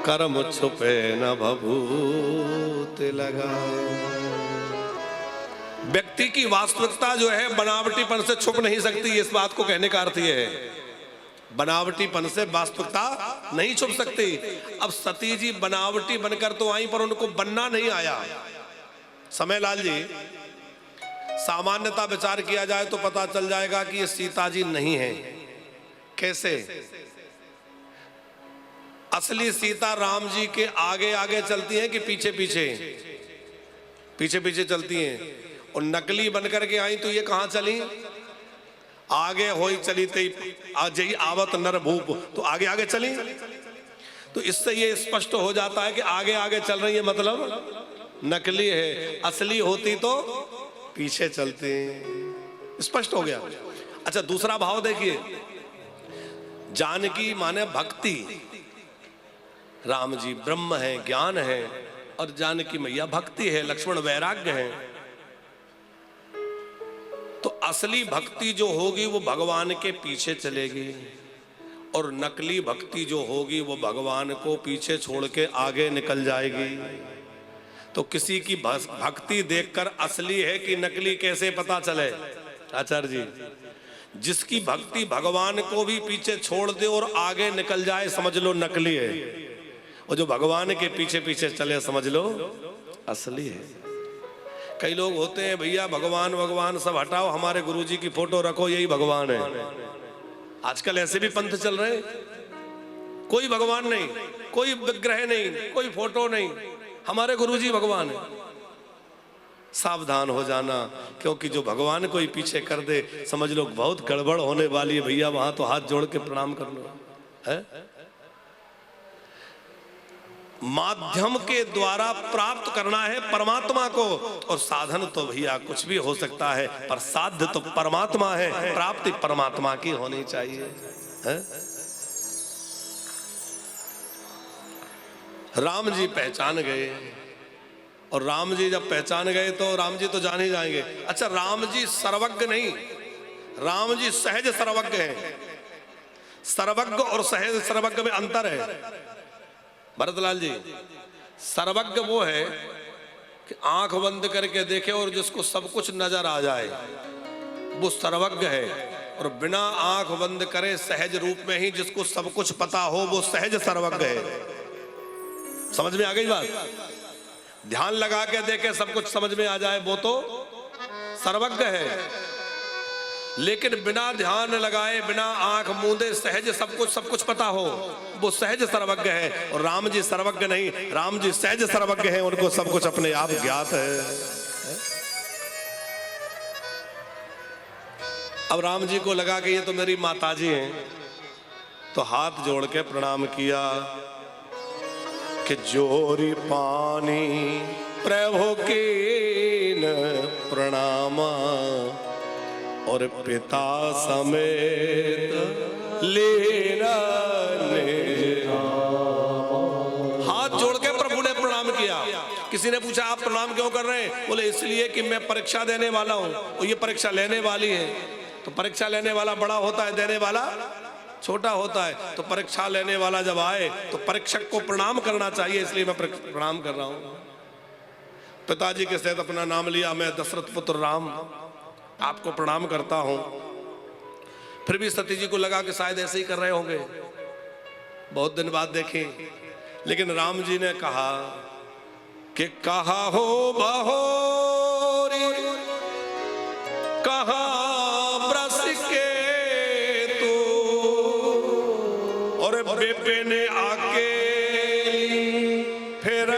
कर्म छुपे न भभूत लगाए। व्यक्ति की वास्तविकता जो है बनावटीपन से छुप नहीं सकती। इस बात को कहने का अर्थ यह है, बनावटीपन से वास्तविकता नहीं छुप सकती। अब सती जी बनावटी बनकर तो आई, पर उनको बनना नहीं आया। समय लाल जी, सामान्यता विचार किया जाए तो पता चल जाएगा कि ये सीता जी नहीं है। कैसे? असली सीता राम जी के आगे आगे चलती हैं कि पीछे पीछे? पीछे पीछे चलती हैं। और नकली बनकर के आई तो ये कहां चली? आगे होई चली तई जही आवत नर भूप, तो आगे आगे चली। तो इससे ये स्पष्ट हो जाता है कि आगे आगे चल रही है मतलब नकली है, असली होती तो पीछे चलते। स्पष्ट हो गया। अच्छा, दूसरा भाव देखिए, जानकी माने भक्ति। राम जी ब्रह्म है, ज्ञान है, और जानकी मैया भक्ति है, लक्ष्मण वैराग्य है। तो असली भक्ति जो होगी वो भगवान के पीछे चलेगी, और नकली भक्ति जो होगी वो भगवान को पीछे छोड़ के आगे निकल जाएगी। तो किसी की भक्ति देखकर असली है कि नकली कैसे पता चले? आचार्य जी, जिसकी भक्ति भगवान को भी पीछे छोड़ दे और आगे निकल जाए समझ लो नकली है, और जो भगवान के पीछे पीछे चले समझ लो असली है। कई लोग होते हैं, भैया भगवान भगवान सब हटाओ, हमारे गुरुजी की फोटो रखो, यही भगवान है। आजकल ऐसे भी पंथ चल रहे, कोई भगवान नहीं, कोई विग्रह नहीं, कोई फोटो नहीं, हमारे गुरुजी भगवान है। सावधान हो जाना, क्योंकि जो भगवान को ही पीछे कर दे समझ लो बहुत गड़बड़ होने वाली है। भैया वहां तो हाथ जोड़ के प्रणाम कर लो। है माध्यम के द्वारा प्राप्त करना है परमात्मा को, और साधन तो भैया कुछ भी हो सकता है, पर साध्य तो परमात्मा है, प्राप्ति परमात्मा की होनी चाहिए। है? राम जी पहचान गए, और राम जी जब पहचान गए तो राम जी तो जान ही जाएंगे। अच्छा, राम जी सर्वज्ञ नहीं, राम जी सहज सर्वज्ञ हैं। सर्वज्ञ और सहज सर्वज्ञ में अंतर है भरतलाल जी। सर्वज्ञ वो है कि आंख बंद करके देखे और जिसको सब कुछ नजर आ जाए, वो सर्वज्ञ है। और बिना आंख बंद करे सहज रूप में ही जिसको सब कुछ पता हो, वो सहज सर्वज्ञ है। समझ में आ गई बात? ध्यान लगा के देखे सब कुछ समझ में आ जाए, वो तो सर्वज्ञ है। लेकिन बिना ध्यान लगाए, बिना आंख मूंदे सहज सब कुछ पता हो, वो सहज सर्वज्ञ है। और राम जी सर्वज्ञ नहीं, राम जी सहज सर्वज्ञ हैं, उनको सब कुछ अपने आप ज्ञात है। अब राम जी को लगा कि ये तो मेरी माताजी हैं, तो हाथ जोड़ के प्रणाम किया कि जोरी पानी प्रभु कीन प्रणामा, और पिता समेत लेना हाथ जोड़ के प्रभु ने प्रणाम किया। किसी ने पूछा आप प्रणाम क्यों कर रहे हैं? बोले इसलिए कि मैं परीक्षा देने वाला हूं, और ये परीक्षा लेने वाली है। तो परीक्षा लेने वाला बड़ा होता है, देने वाला छोटा होता है। तो परीक्षा लेने वाला जब आए तो परीक्षक को प्रणाम करना चाहिए, इसलिए मैं प्रणाम कर रहा हूं। पिताजी के साथ अपना नाम लिया, मैं दशरथ पुत्र राम आपको प्रणाम करता हूं। फिर भी सती जी को लगा कि शायद ऐसे ही कर रहे होंगे, बहुत दिन बाद देखें। लेकिन राम जी ने कहा कि कहा हो बहोरी कहा ब्रस के तू, और विपिन आके फिर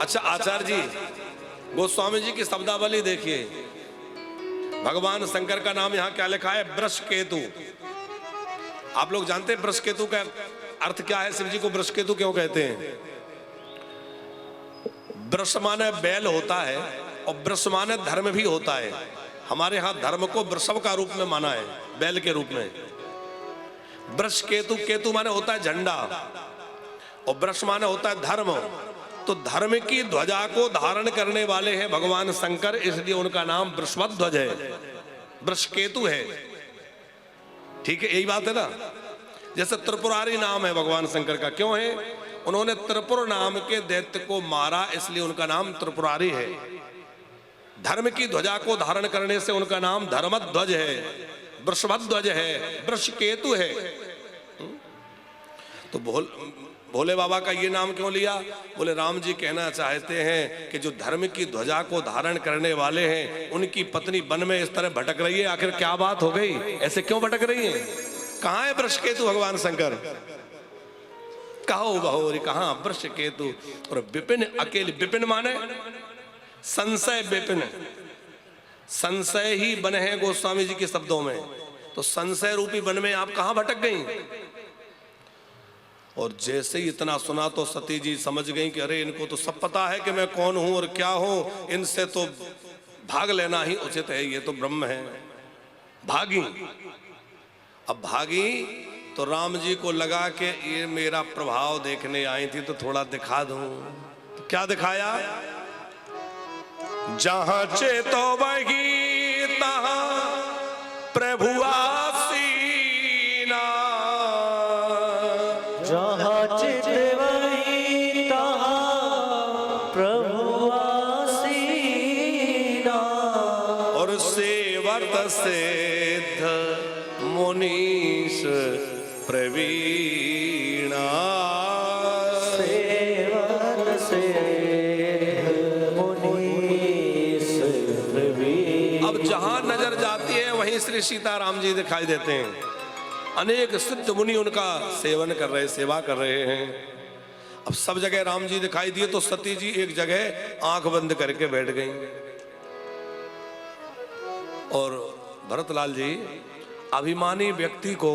अच्छा आचार्य जी, गोस्वामी जी की शब्दावली देखिए। भगवान शंकर का नाम यहाँ क्या लिखा है? वृषकेतु। आप लोग जानते हैं वृषकेतु का अर्थ क्या है? शिव जी को वृषकेतु क्यों कहते हैं? वृष माने बैल होता है, और वृष माने धर्म भी होता है। हमारे यहाँ धर्म को वृषभ का रूप में माना है, बैल के रूप में। वृषकेतु, केतु माने होता है झंडा, और वृष माने होता है धर्म, तो धर्म की ध्वजा को धारण करने वाले हैं भगवान शंकर, इसलिए उनका नाम वृषभध्वज है, वृषकेतु है। ठीक है, यही बात है ना। जैसे त्रिपुरारी नाम है भगवान शंकर का, क्यों है? उन्होंने त्रिपुर नाम के दैत्य को मारा, इसलिए उनका नाम त्रिपुरारी है। धर्म की ध्वजा को धारण करने से उनका नाम धर्मध्वज है, वृषभध्वज है, वृषकेतु है। तो भोले बाबा का ये नाम क्यों लिया? बोले राम जी कहना चाहते हैं कि जो धर्म की ध्वजा को धारण करने वाले हैं, उनकी पत्नी वन में इस तरह भटक रही है, आखिर क्या बात हो गई, ऐसे क्यों भटक रही है? कहाँ है वृषकेतु भगवान शंकर? कहो बहुरी कहाँ वृषकेतु? और विपिन अकेले, विपिन माने संशय, विपिन संशय ही वन है गोस्वामी जी के शब्दों में। तो संशय रूपी वन में आप कहाँ भटक गई? और जैसे ही इतना सुना तो सती जी समझ गई कि अरे इनको तो सब पता है कि मैं कौन हूं और क्या हूं, इनसे तो भाग लेना ही उचित है, ये तो ब्रह्म है। भागी। अब भागी तो राम जी को लगा कि ये मेरा प्रभाव देखने आई थी तो थोड़ा दिखा दूं। तो क्या दिखाया? जहां चेतो वही तहां प्रभु आसीना, जहां चित वही तहां प्रभु आसीना। और सेवत सिद्ध मुनीश प्रवीणा, सेवत सिद्ध मुनीश प्रवीणा। अब जहां नजर जाती है वहीं श्री सीताराम जी दिखाई देते हैं। अनेक सिद्ध मुनि उनका सेवन कर रहे, सेवा कर रहे हैं। अब सब जगह राम जी दिखाई दिए तो सती जी एक जगह आंख बंद करके बैठ गई। और भरतलाल जी, अभिमानी व्यक्ति को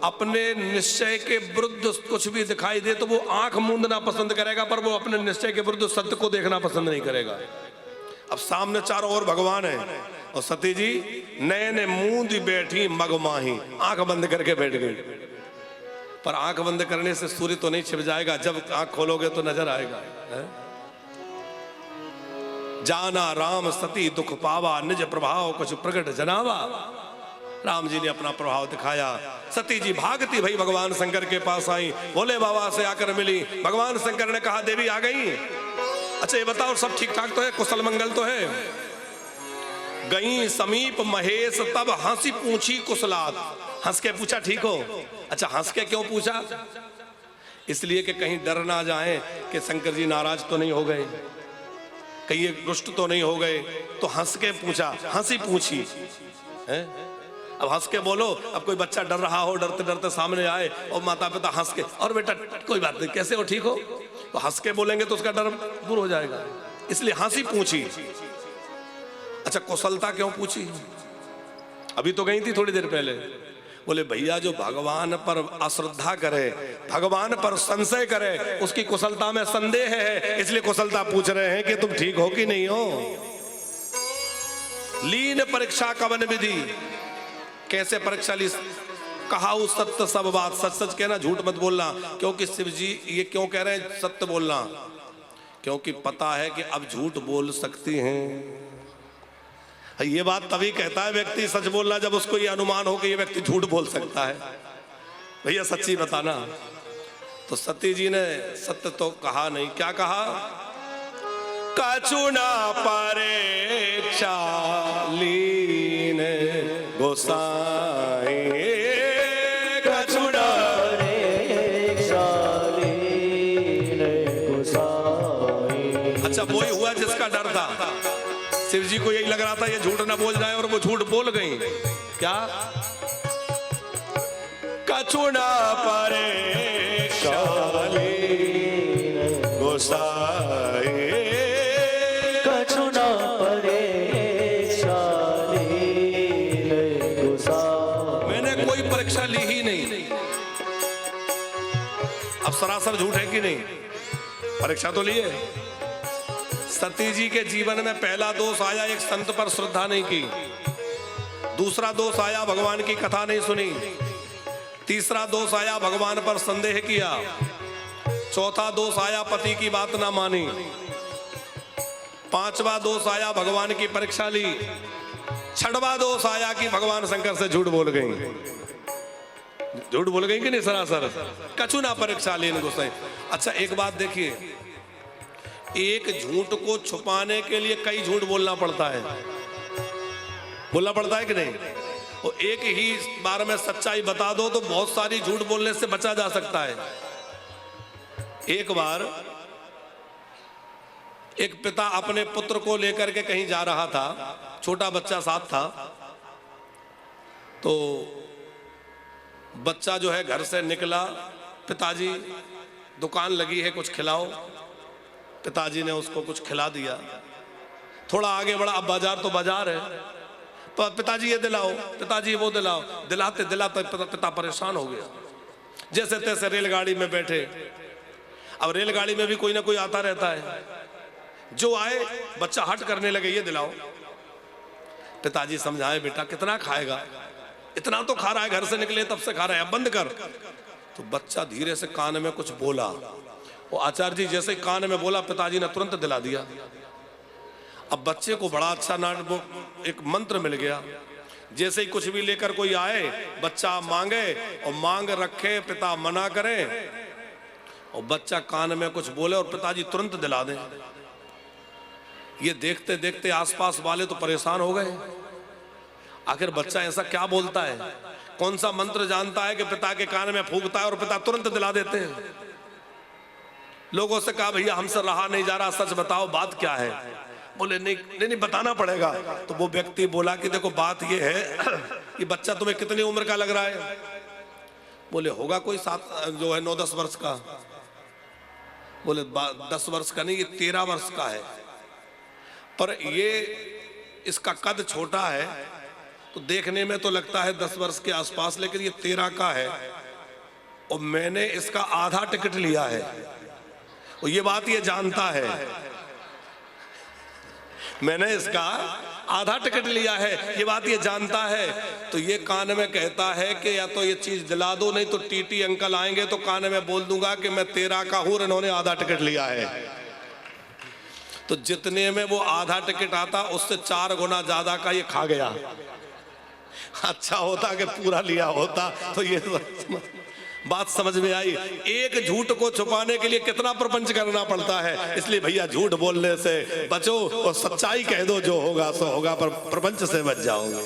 अपने निश्चय के विरुद्ध कुछ भी दिखाई दे तो वो आंख मूंदना पसंद करेगा, पर वो अपने निश्चय के विरुद्ध सत्य को देखना पसंद नहीं करेगा। अब सामने चारों ओर भगवान है और सती जी नयन मूंद बैठी मगमाही, आंख बंद करके बैठ गई। पर आंख बंद करने से सूर्य तो नहीं छिप जाएगा, जब आंख खोलोगे तो नजर आएगा। जाना राम सती दुख पावा, निज प्रभाव कुछ प्रकट जनावा। राम जी ने अपना प्रभाव दिखाया। सती जी भागती भाई भगवान शंकर के पास आई, भोले बाबा से आकर मिली। भगवान शंकर ने कहा देवी आ गई, अच्छा ये बताओ सब ठीक ठाक तो है, कुशल मंगल तो है? गई समीप महेश तब हंसी पूछी कुशलात। हंस के पूछा ठीक हो? अच्छा हंस के क्यों पूछा? इसलिए कि कहीं डर ना जाए कि शंकर जी नाराज तो नहीं हो गए, कहीं ये रुष्ट तो नहीं हो गए, तो हंस के पूछा, हंसी पूछी है? अब हंस के बोलो। अब कोई बच्चा डर रहा हो, डरते डरते सामने आए और माता पिता हंस के, और बेटा कोई बात नहीं, कैसे हो, ठीक हो, तो हंस के बोलेंगे तो उसका डर दूर हो जाएगा, इसलिए हंसी पूछी। अच्छा कुशलता क्यों पूछी? अभी तो गई थी थोड़ी देर पहले। बोले भैया जो भगवान पर अश्रद्धा करे, भगवान पर संशय करे, उसकी कुशलता में संदेह है, इसलिए कुशलता पूछ रहे हैं कि तुम ठीक हो कि नहीं हो। लीन परीक्षा कवन विधि, कैसे परीक्षा ली? कहा उस सत्य सब बात, सच सच कहना, झूठ मत बोलना। क्योंकि शिव जी ये क्यों कह रहे हैं सत्य बोलना? क्योंकि पता है कि अब झूठ बोल सकती हैं। ये बात तभी कहता है व्यक्ति सच बोलना जब उसको ये अनुमान हो कि ये व्यक्ति झूठ बोल सकता है। भैया सच्ची बताना। तो सती जी ने सत्य तो कहा नहीं, क्या कहा? कछुना परीक्षा लीन गोसाई, कछुना परीक्षा लीन गोसाई। अच्छा वही हुआ जिसका डर था। शिव जी को यही लग रहा था ये झूठ ना बोल जाए, और वो झूठ बोल गई। क्या? कछुना परीक्षा लीन गोसाई, कछुना परीक्षा लीन गोसाई। मैंने कोई परीक्षा ली ही नहीं। अब सरासर झूठ है कि नहीं? परीक्षा तो लिए। सती जी के जीवन में पहला दोष आया, एक संत पर श्रद्धा नहीं की। दूसरा दोष आया, भगवान की कथा नहीं सुनी। तीसरा दोष आया, भगवान पर संदेह किया। चौथा दोष आया पति की बात ना मानी, पांचवा दोष आया भगवान की परीक्षा ली, छठवा दोष आया कि भगवान शंकर से झूठ बोल गई। झूठ बोल गई कि नहीं सरासर, कछु ना परीक्षा ली गोसाई। अच्छा एक बात देखिए, एक झूठ को छुपाने के लिए कई झूठ बोलना पड़ता है, बोलना पड़ता है कि नहीं? वो एक ही बार में सच्चाई बता दो तो बहुत सारी झूठ बोलने से बचा जा सकता है। एक बार एक पिता अपने पुत्र को लेकर के कहीं जा रहा था, छोटा बच्चा साथ था, तो बच्चा जो है घर से निकला, पिताजी दुकान लगी है कुछ खिलाओ, पिताजी ने उसको कुछ खिला दिया। थोड़ा आगे बढ़ा, अब बाजार तो बाजार है, पिताजी ये दिलाओ, पिताजी वो दिलाओ, दिलाते दिलाते पिता परेशान हो गया। जैसे तैसे रेलगाड़ी में बैठे, अब रेलगाड़ी में भी कोई ना कोई आता रहता है, जो आए बच्चा हट करने लगे, ये दिलाओ। पिताजी समझाए, बेटा कितना खाएगा, इतना तो खा रहा है, घर से निकले तब से खा रहा है, अब बंद कर। तो बच्चा धीरे से कान में कुछ बोला, वो आचार्य जी जैसे कान में बोला, पिताजी ने तुरंत दिला दिया। अब बच्चे को बड़ा अच्छा एक मंत्र मिल गया, जैसे ही कुछ भी लेकर कोई आए, बच्चा मांगे और मांग रखे, पिता मना करे और बच्चा कान में कुछ बोले और पिताजी तुरंत दिला दें। ये देखते देखते आसपास वाले तो परेशान हो गए, आखिर बच्चा ऐसा क्या बोलता है, कौन सा मंत्र जानता है कि पिता के कान में फूंकता है और पिता तुरंत दिला देते हैं। लोगों से कहा, भैया हमसे रहा नहीं जा रहा, सच बताओ बात क्या है। बोले नहीं नहीं नहीं बताना पड़ेगा। तो वो व्यक्ति बोला कि देखो बात ये है कि बच्चा तुम्हें कितनी उम्र का लग रहा है? बोले होगा कोई 9-10 वर्ष का। बोले 10 वर्ष का नहीं, ये 13 वर्ष का है, पर ये इसका कद छोटा है तो देखने में तो लगता है 10 वर्ष के आसपास, लेकिन ये 13 का है और मैंने इसका आधा टिकट लिया है और ये बात ये जानता है, मैंने इसका आधा टिकट लिया है, ये बात ये जानता है। तो ये कान में कहता है कि या तो ये चीज दिला दो, नहीं तो टीटी अंकल आएंगे तो कान में बोल दूंगा कि मैं 13 का हूं, इन्होंने आधा टिकट लिया है। तो जितने में वो आधा टिकट आता उससे 4 गुना ज्यादा का ये खा गया। अच्छा होता कि पूरा लिया होता। तो ये बात समझ में आई, एक झूठ को छुपाने के लिए कितना प्रपंच करना पड़ता है। इसलिए भैया झूठ बोलने से बचो और सच्चाई कह दो, जो होगा सो होगा, पर प्रपंच से बच जाओगे।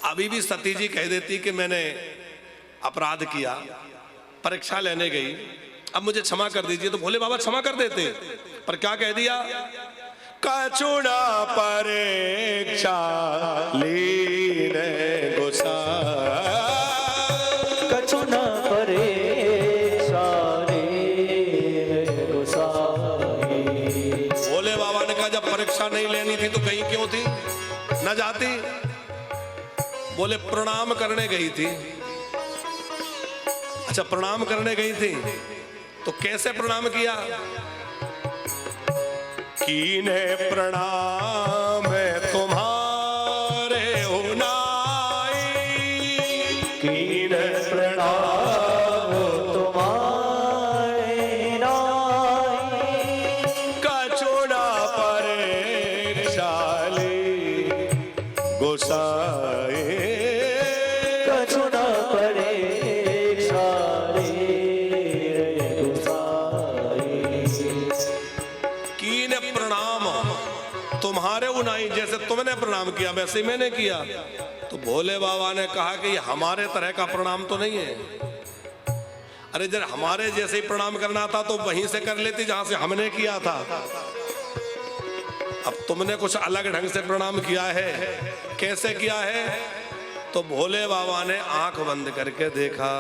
अभी भी सती जी कह देती कि मैंने अपराध किया, परीक्षा लेने गई, अब मुझे क्षमा कर दीजिए, तो भोले बाबा क्षमा कर देते, पर क्या कह दिया, कछुना परीक्षा लीने गोसाई, कछुना परीक्षा लीने गोसाई। भोले बाबा ने कहा जब परीक्षा नहीं लेनी थी तो गई क्यों थी, न जाती? बोले प्रणाम करने गई थी। अच्छा प्रणाम करने गई थी, तो कैसे प्रणाम किया? कीने प्रणाम तुम्हारे उनाई, कीने प्रणाम तुम्हारे नाई, कछुना परीक्षा ली गोसाई, कछुना परीक्षा लीने गोसाई। कीने प्रणाम तुम्हारे उनाई, जैसे तुमने प्रणाम किया वैसे ही मैंने किया। तो भोले बाबा ने कहा कि ये हमारे तरह का प्रणाम तो नहीं है। अरे जब हमारे जैसे ही प्रणाम करना था तो वहीं से कर लेती जहां से हमने किया था। अब तुमने कुछ अलग ढंग से प्रणाम किया है, कैसे किया है? तो भोले बाबा ने आंख बंद करके देखा,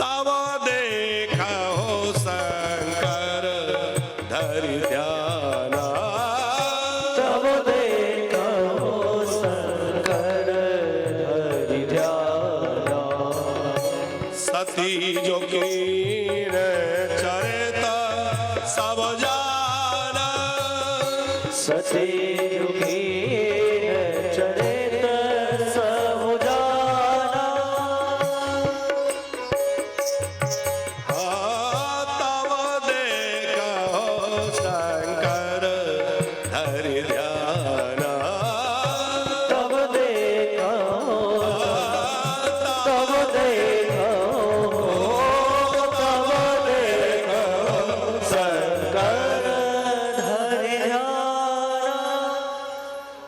तब देखा हो शंकर धरि ध्याना, तब देखा हो शंकर धरि ध्याना, सती जो कीन चरिता सब जाना, सती कीन चरित सब जाना,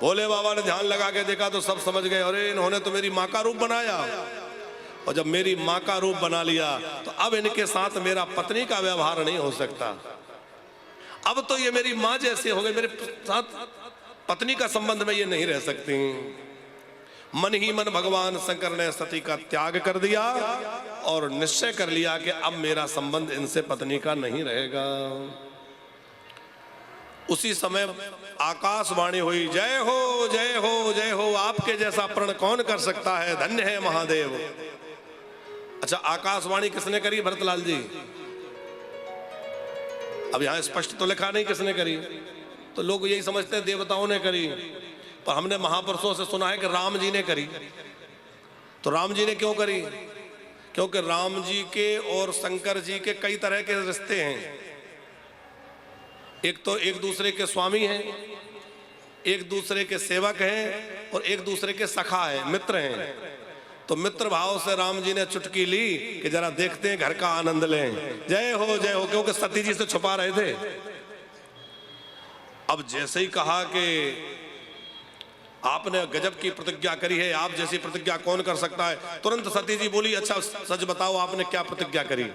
भोले बाबा ने ध्यान लगा के देखा तो सब समझ गए, अरे इन्होंने तो मेरी माँ का रूप बनाया, और जब मेरी माँ का रूप बना लिया तो अब इनके साथ मेरा पत्नी का व्यवहार नहीं हो सकता, अब तो ये मेरी माँ जैसे हो गए, मेरे साथ पत्नी का संबंध में ये नहीं रह सकती। मन ही मन भगवान शंकर ने सती का त्याग कर दिया और निश्चय कर लिया कि अब मेरा संबंध इनसे पत्नी का नहीं रहेगा। उसी समय आकाशवाणी हुई, जय हो जय हो जय हो, आपके जैसा प्रण कौन कर सकता है, धन्य है महादेव। अच्छा, आकाशवाणी किसने करी भरतलाल जी? अब यहां स्पष्ट तो लिखा नहीं किसने करी, तो लोग यही समझते हैं देवताओं ने करी, पर हमने महापुरुषों से सुना है कि राम जी ने करी। तो राम जी ने क्यों करी? क्योंकि राम जी के और शंकर जी के कई तरह के रिश्ते हैं। एक तो एक दूसरे के स्वामी हैं, एक दूसरे के सेवक हैं, और एक दूसरे के सखा हैं, मित्र हैं। तो मित्र भाव से राम जी ने चुटकी ली कि जरा देखते हैं, घर का आनंद लें, जय हो जय हो, क्योंकि सती जी से छुपा रहे थे। अब जैसे ही कहा कि आपने गजब की प्रतिज्ञा करी है, आप जैसी प्रतिज्ञा कौन कर सकता है, तुरंत सती जी बोली, अच्छा सच बताओ आपने क्या प्रतिज्ञा करी?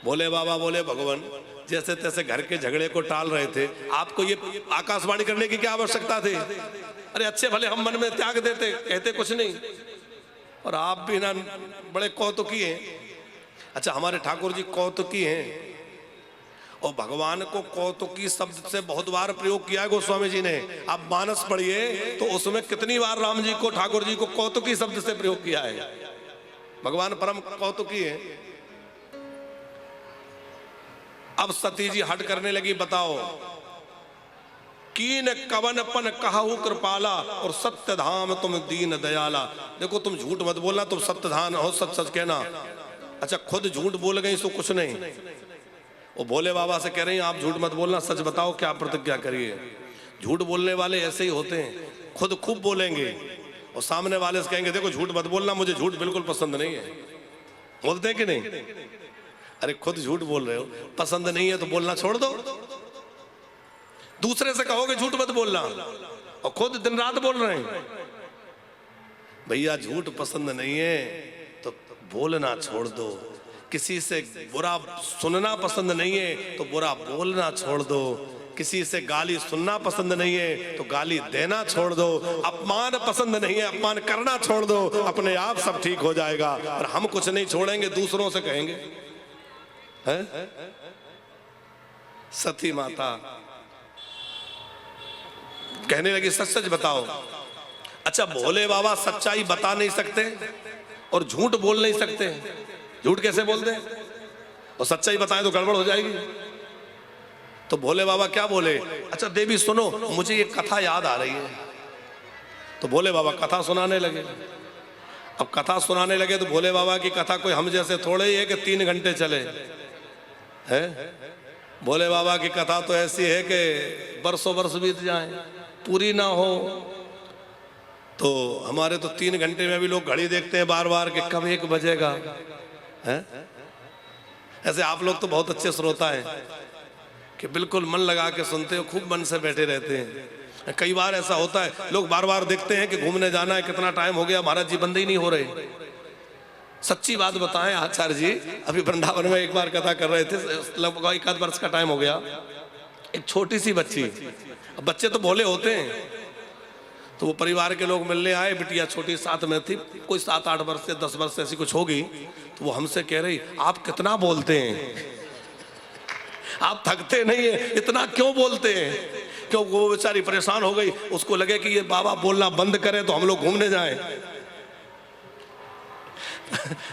भोले बाबा बोले, भगवान जैसे तैसे घर के झगड़े को टाल रहे थे, आपको ये आकाशवाणी करने की क्या आवश्यकता थी? अरे अच्छे भले हम मन में त्याग देते, कहते कुछ नहीं, और आप भी ना बड़े कौतुकी हैं। अच्छा, हमारे ठाकुर जी कौतुकी हैं, और भगवान को कौतुकी शब्द से बहुत बार प्रयोग किया है गोस्वामी जी ने। आप मानस पढ़िए तो उसमें कितनी बार राम जी को, ठाकुर जी को कौतुकी शब्द से प्रयोग किया है। भगवान परम कौतुकी है। अब सती जी हट करने लगी, बताओ कीन कवनपन कहु कृपाला और सत्य धाम तुम दीन दयाला। देखो तुम झूठ मत बोलना, तुम सत्य धाम हो, सच सच कहना। अच्छा, खुद झूठ बोल गई तो कुछ नहीं, वो भोले बाबा से कह रही हैं आप झूठ मत बोलना, सच बताओ क्या प्रतिज्ञा करिए। झूठ बोलने वाले ऐसे ही होते हैं, खुद खूब बोलेंगे और सामने वाले से कहेंगे देखो झूठ मत बोलना, मुझे झूठ बिल्कुल पसंद नहीं है। बोलते हैं कि नहीं? अरे खुद झूठ बोल रहे हो, पसंद नहीं है तो बोलना छोड़ दो। दूसरे से कहोगे झूठ मत बोलना और खुद दिन रात बोल रहे हैं। भैया झूठ पसंद नहीं है तो बोलना छोड़ दो। किसी से बुरा सुनना पसंद नहीं है तो बुरा बोलना छोड़ दो। किसी से गाली सुनना पसंद नहीं है तो गाली देना छोड़ दो। अपमान पसंद नहीं है, अपमान करना छोड़ दो। अपने आप सब ठीक हो जाएगा। और हम कुछ नहीं छोड़ेंगे, दूसरों से कहेंगे। है? सती माता कहने लगी सच सच बताओ। अच्छा, भोले बाबा सच्चाई बता नहीं सकते और झूठ बोल नहीं सकते। झूठ कैसे बोलते हैं? और सच्चाई बताएं तो गड़बड़ हो जाएगी। तो भोले बाबा क्या बोले? अच्छा देवी सुनो, मुझे ये कथा याद आ रही है। तो भोले बाबा कथा सुनाने लगे। अब कथा सुनाने लगे तो भोले बाबा की कथा कोई हम जैसे थोड़े ही है कि 3 घंटे चले है। भोले बाबा की कथा तो ऐसी है कि बरसों बरस बीत जाए, पूरी ना हो। तो हमारे तो 3 घंटे में भी लोग घड़ी देखते हैं बार बार कि कब 1 बजेगा है। ऐसे आप लोग तो बहुत अच्छे श्रोता हैं कि बिल्कुल मन लगा के सुनते हो, खूब मन से बैठे रहते हैं। कई बार ऐसा होता है, लोग बार बार देखते हैं कि घूमने जाना है, कितना टाइम हो गया, महाराज जी बंदे ही नहीं हो रहे। सच्ची बात बताएं आचार्य जी, अभी वृंदावन में एक बार कथा कर रहे थे, लगभग 1 वर्ष का टाइम हो गया। एक छोटी सी बच्ची, बच्चे तो भोले होते हैं, तो वो परिवार के लोग मिलने आए। बिटिया छोटी साथ में थी, कोई 7-8 वर्ष से 10 वर्ष से ऐसी कुछ होगी। तो वो हमसे कह रही आप कितना बोलते हैं, आप थकते नहीं है, इतना क्यों बोलते हैं? क्यों? वो बेचारी परेशान हो गई, उसको लगे कि ये बाबा बोलना बंद करें तो हम लोग घूमने जाएं।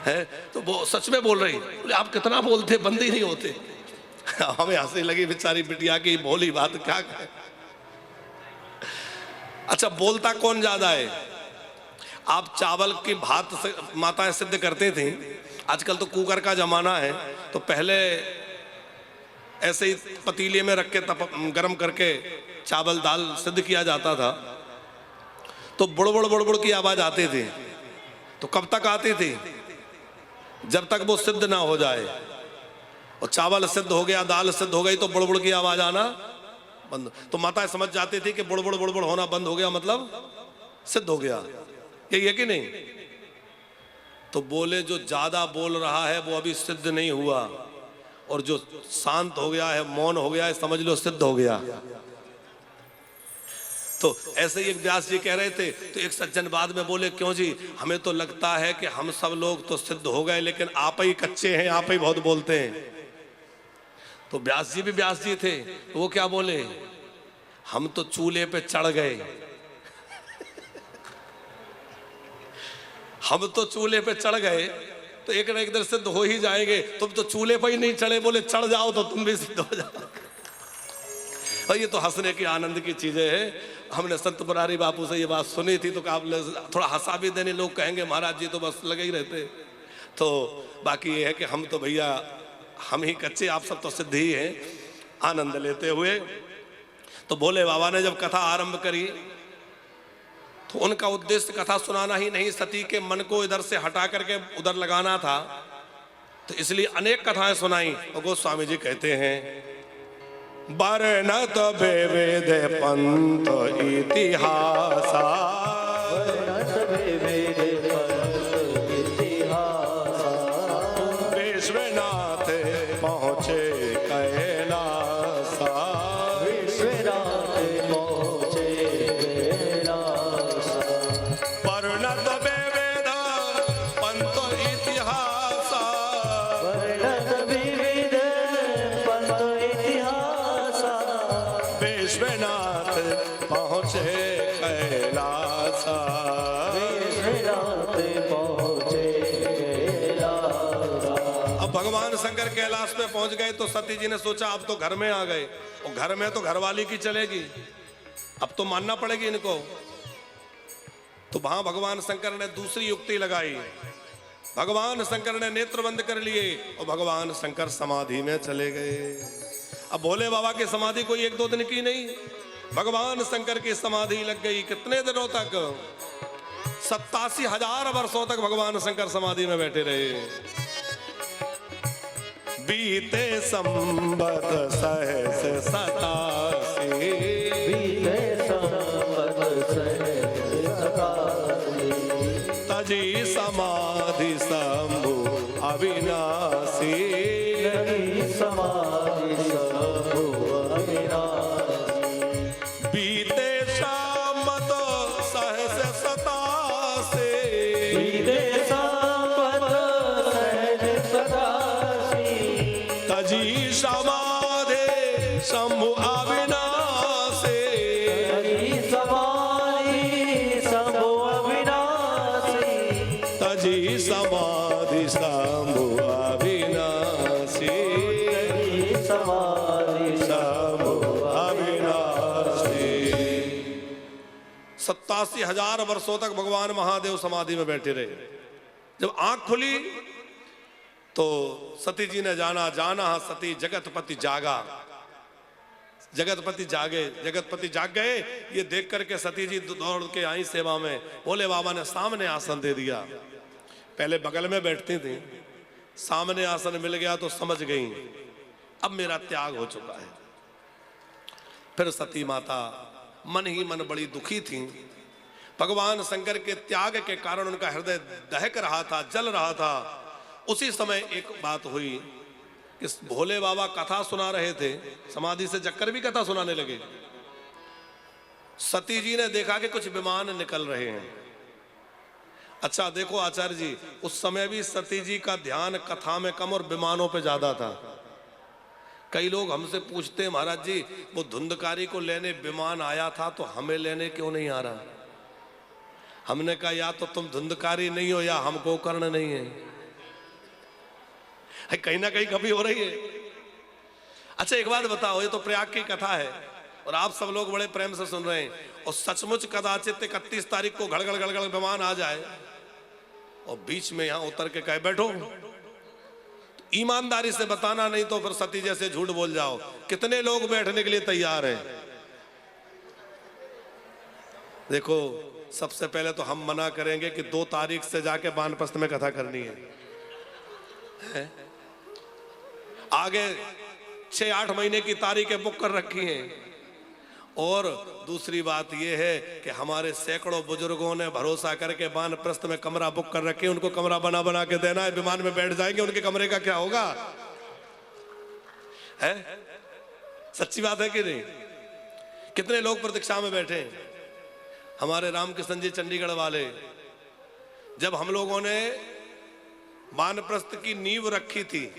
है तो वो सच में बोल रही, आप कितना बोलते, बंद ही नहीं होते। हमें हंसी लगी बेचारी बिटिया की भोली बात, क्या कहे। अच्छा, बोलता कौन ज्यादा है? आप चावल की भात से माताएं सिद्ध करते थे, आजकल तो कुकर का जमाना है। तो पहले ऐसे ही पतीले में रख के गरम करके चावल दाल सिद्ध किया जाता था। तो बुड़बुड़ बुड़बुड़ की आवाज आती थी। तो कब तक आती थी? जब तक वो सिद्ध ना हो जाए। और चावल सिद्ध हो गया, दाल सिद्ध हो गई तो बुड़बुड़ की आवाज आना बंद। तो माताएं समझ जाती थी कि बुड़बुड़ बुड़बुड़ होना बंद हो गया, मतलब सिद्ध हो गया, यही है कि नहीं? तो बोले जो ज्यादा बोल रहा है वो अभी सिद्ध नहीं हुआ, और जो शांत हो गया है, मौन हो गया है, समझ लो सिद्ध हो गया। तो ऐसे ही एक व्यास जी कह रहे थे, तो एक सज्जन बाद में बोले, क्यों जी, हमें तो लगता है कि हम सब लोग तो सिद्ध हो गए, लेकिन आप ही कच्चे हैं, आप ही बहुत बोलते हैं। तो व्यास जी भी व्यास जी थे, तो वो क्या बोले, हम तो चूल्हे पे चढ़ गए, हम तो चूल्हे पे चढ़ गए, तो एक ना एक दिन सिद्ध हो ही जाएंगे। तुम तो चूल्हे पर ही नहीं चढ़े, बोले चढ़ जाओ तो तुम भी सिद्ध हो जाओ। और ये तो हंसने की आनंद की चीजें हैं। हमने संत मुरारी बापू से ये बात सुनी थी, तो आप थोड़ा हंसा भी देने, लोग कहेंगे महाराज जी तो बस लगे ही रहते। तो बाकी ये है कि हम तो भैया हम ही कच्चे, आप सब तो सिद्ध ही हैं। आनंद लेते हुए तो भोले बाबा ने जब कथा आरंभ करी, तो उनका उद्देश्य कथा सुनाना ही नहीं, सती के मन को इधर से हटा करके उधर लगाना था। तो इसलिए अनेक कथाएं सुनाई। और गोस्वामी जी कहते हैं, वर्णत वेद पंथ इतिहासा, विश्वनाथ पहुँचे कैलासा, वर्णत वेद पंथ इतिहासा, विश्वनाथ पहुँचे कैलासा। अब भगवान शंकर कैलाश में पहुंच गए, तो सती जी ने सोचा अब तो घर में आ गए, और घर में तो घरवाली की चलेगी, अब तो मानना पड़ेगी इनको। तो वहां भगवान शंकर ने दूसरी युक्ति लगाई। भगवान शंकर ने नेत्र बंद कर लिए, और भगवान शंकर समाधि में चले गए। अब भोले बाबा की समाधि कोई एक दो दिन की नहीं, भगवान शंकर की समाधि लग गई कितने दिनों तक, 87,000 वर्षों तक भगवान शंकर समाधि में बैठे रहे। बीते संबत सहस 87, तजी समाधि शंभु अविनाशी, बीते शामत सहस 87, तजी समाधि शंभु अविनाशी, तजी समाधि शंभु अविनाशी, शंभु अविनाशी। 87,000 वर्षों तक भगवान महादेव समाधि में बैठे रहे। जब आंख खुली तो सती जी ने जाना, जाना सती जगतपति जागा, जगतपति जागे, जगतपति जाग गए। ये देख करके सती जी दौड़ के आई सेवा में। भोले बाबा ने सामने आसन दे दिया। पहले बगल में बैठती थी, सामने आसन मिल गया तो समझ गई अब मेरा त्याग हो चुका है। फिर सती माता मन ही मन बड़ी दुखी थी। भगवान शंकर के त्याग के कारण उनका हृदय दहक रहा था, जल रहा था। उसी समय एक बात हुई कि भोले बाबा कथा सुना रहे थे, समाधि से जगकर भी कथा सुनाने लगे। सती जी ने देखा कि कुछ विमान निकल रहे हैं। अच्छा देखो आचार्य जी, उस समय भी सती जी का ध्यान कथा में कम और विमानों पे ज्यादा था। कई लोग हमसे पूछते हैं, महाराज जी वो धुंधकारी को लेने विमान आया था तो हमें लेने क्यों नहीं आ रहा? हमने कहा या तो तुम धुंधकारी नहीं हो या हमको कर्ण नहीं है। कहीं ना कहीं कभी हो रही है। अच्छा एक बात बताओ, ये तो प्रयाग की कथा है और आप सब लोग बड़े प्रेम से सुन रहे हैं, और सचमुच कदाचित 31 तारीख को घड़गड़ घड़गड़ विमान आ जाए और बीच में यहां उतर के कहे बैठो, तो ईमानदारी से बताना, नहीं तो फिर सती जैसे झूठ बोल जाओ। कितने लोग बैठने के लिए तैयार हैं? देखो सबसे पहले तो हम मना करेंगे कि 2 तारीख से जाके वानप्रस्थ में कथा करनी है। आगे 6-8 महीने की तारीखें बुक कर रखी हैं। और दूसरी बात यह है कि हमारे सैकड़ों बुजुर्गों ने भरोसा करके वानप्रस्थ में कमरा बुक कर रखे, उनको कमरा बना बना के देना है। विमान में बैठ जाएंगे, उनके कमरे का क्या होगा? है सच्ची बात है कि नहीं? कितने लोग प्रतीक्षा में बैठे हैं। हमारे रामकृष्ण जी चंडीगढ़ वाले, जब हम लोगों ने वानप्रस्थ की नींव रखी थी,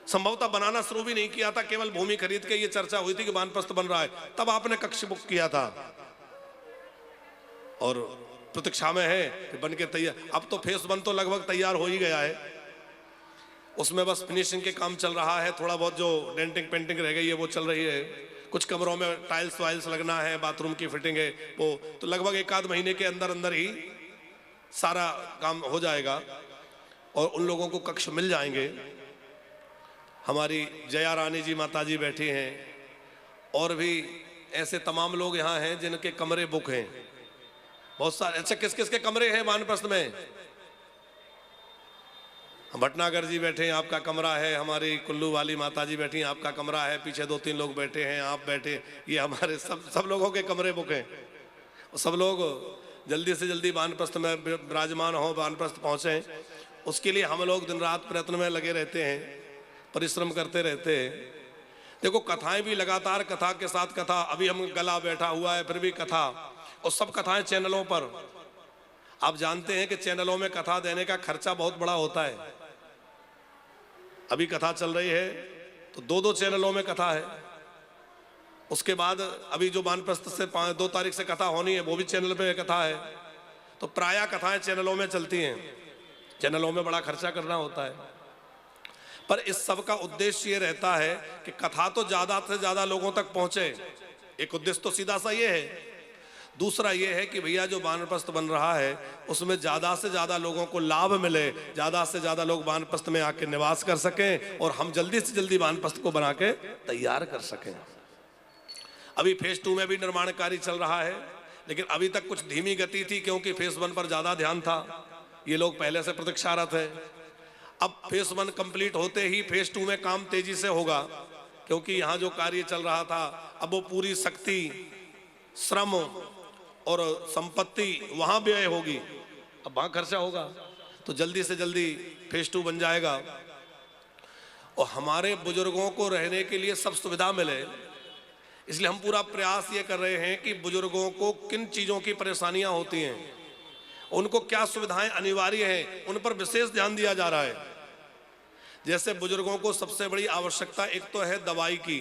संभवतः बनाना शुरू भी नहीं किया था, केवल भूमि खरीद के ये चर्चा हुई थी कि वानप्रस्थ बन रहा है, तब आपने कक्ष बुक किया था और प्रतीक्षा में है कि बन के तैयार। अब तो फेस 1 तो लगभग तैयार हो ही गया है, उसमें बस फिनिशिंग के काम चल रहा है, थोड़ा बहुत जो डेंटिंग पेंटिंग रह गई है वो चल रही है, कुछ कमरों में टाइल्स वाइल्स लगना है, बाथरूम की फिटिंग है वो, तो लगभग 1 आध महीने के अंदर अंदर ही सारा काम हो जाएगा और उन लोगों को कक्ष मिल जाएंगे। हमारी जया रानी जी माता जी बैठी हैं और भी ऐसे तमाम लोग यहाँ हैं जिनके कमरे बुक हैं, बहुत सारे। अच्छा, किस किस के कमरे हैं वानप्रस्थ में? भटनागर जी बैठे हैं, आपका कमरा है। हमारी कुल्लू वाली माता जी बैठी हैं, आपका कमरा है। पीछे 2-3 लोग बैठे हैं, आप बैठे, ये हमारे सब लोगों के कमरे बुक हैं। सब लोग जल्दी से जल्दी वानप्रस्थ में विराजमान हो, वानप्रस्थ पहुँचे, उसके लिए हम लोग दिन रात प्रयत्न में लगे रहते हैं, परिश्रम करते रहते हैं। देखो, कथाएं भी लगातार, कथा के साथ कथा, अभी हम गला बैठा हुआ है फिर भी कथा, और सब कथाएं चैनलों पर। आप जानते हैं कि चैनलों में कथा देने का खर्चा बहुत बड़ा होता है। अभी कथा चल रही है तो 2-2 चैनलों में कथा है, उसके बाद अभी जो वानप्रस्थ से 2 तारीख से कथा होनी है वो भी चैनल पे कथा है। तो प्रायः कथाएं चैनलों में चलती हैं, चैनलों में बड़ा खर्चा करना होता है। पर इस सब का उद्देश्य ये रहता है कि कथा तो ज्यादा से ज्यादा लोगों तक पहुंचे, एक उद्देश्य तो सीधा सा ये है। दूसरा ये है कि भैया जो वानप्रस्थ बन रहा है उसमें ज्यादा से ज्यादा लोगों को लाभ मिले, ज्यादा से ज्यादा लोग वानप्रस्थ में आके निवास कर सकें और हम जल्दी से जल्दी वानप्रस्थ को बना के तैयार कर सकें। अभी फेज 2 में भी निर्माण कार्य चल रहा है, लेकिन अभी तक कुछ धीमी गति थी क्योंकि फेज 1 पर ज्यादा ध्यान था, ये लोग पहले से प्रतीक्षारत है। अब फेज 1 कंप्लीट होते ही फेज 2 में काम तेजी से होगा, क्योंकि यहाँ जो कार्य चल रहा था अब वो पूरी शक्ति, श्रम और संपत्ति वहां व्यय होगी, अब वहां खर्चा होगा, तो जल्दी से जल्दी फेज 2 बन जाएगा और हमारे बुजुर्गों को रहने के लिए सब सुविधा मिले। इसलिए हम पूरा प्रयास ये कर रहे हैं कि बुजुर्गों को किन चीजों की परेशानियां होती हैं, उनको क्या सुविधाएं अनिवार्य हैं, उन पर विशेष ध्यान दिया जा रहा है। जैसे बुजुर्गों को सबसे बड़ी आवश्यकता एक तो है दवाई की,